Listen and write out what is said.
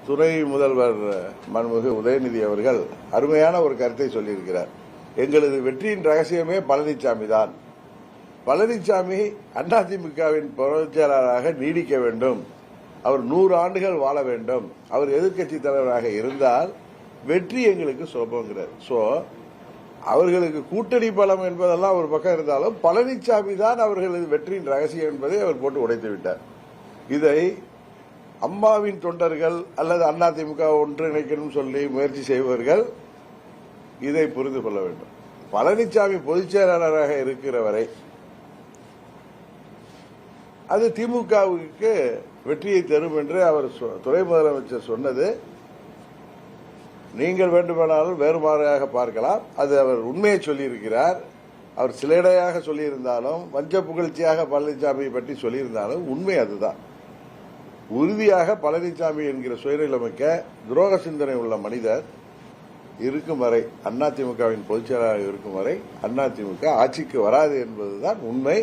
துணை முதல்வர் மன்மிகு உதயநிதி அவர்கள் அருமையான ஒரு கருத்தை சொல்லியிருக்கிறார். எங்களது வெற்றியின் ரகசியமே பழனிசாமி தான். பழனிசாமி அதிமுகவின் பொதுச் செயலாளராக நீடிக்க வேண்டும். அவர் 100 ஆண்டுகள் வாழ வேண்டும். அவர் எதிர்க்கட்சி தலைவராக இருந்தால் வெற்றி எங்களுக்கு சுலபங்கிறார். சோ அவர்களுக்கு கூட்டணி பலம் என்பதெல்லாம் ஒரு பக்கம் இருந்தாலும் பழனிசாமி தான் அவர்களது வெற்றியின் ரகசியம் என்பதை அவர் போட்டு உடைத்து விட்டார். இதை அம்மாவின் தொண்டர்கள் அல்லது அதிமுக ஒன்றிணைக்கணும் சொல்லி முயற்சி செய்பவர்கள் இதை புரிந்து கொள்ள வேண்டும். பழனிசாமி பொதுச் செயலாளராக இருக்கிற வரை அது திமுகவுக்கு வெற்றியை தரும் என்று அவர் துணை முதலமைச்சர் சொன்னது நீங்கள் வேண்டுமானாலும் வேறுபாடாக பார்க்கலாம். அது அவர் உண்மையை சொல்லியிருக்கிறார். அவர் சிலைடையாக சொல்லியிருந்தாலும் வஞ்ச புகழ்ச்சியாக பழனிசாமியை பற்றி சொல்லியிருந்தாலும் உண்மை அதுதான். உறுதியாக பழனிசாமி என்கிற சுயநலமிக்க துரோக சிந்தனை உள்ள மனிதர் இருக்கும் வரை அதிமுகவின் பொதுச் செயலாளர் இருக்கும் வரை அதிமுக ஆட்சிக்கு வராது என்பதுதான் உண்மை.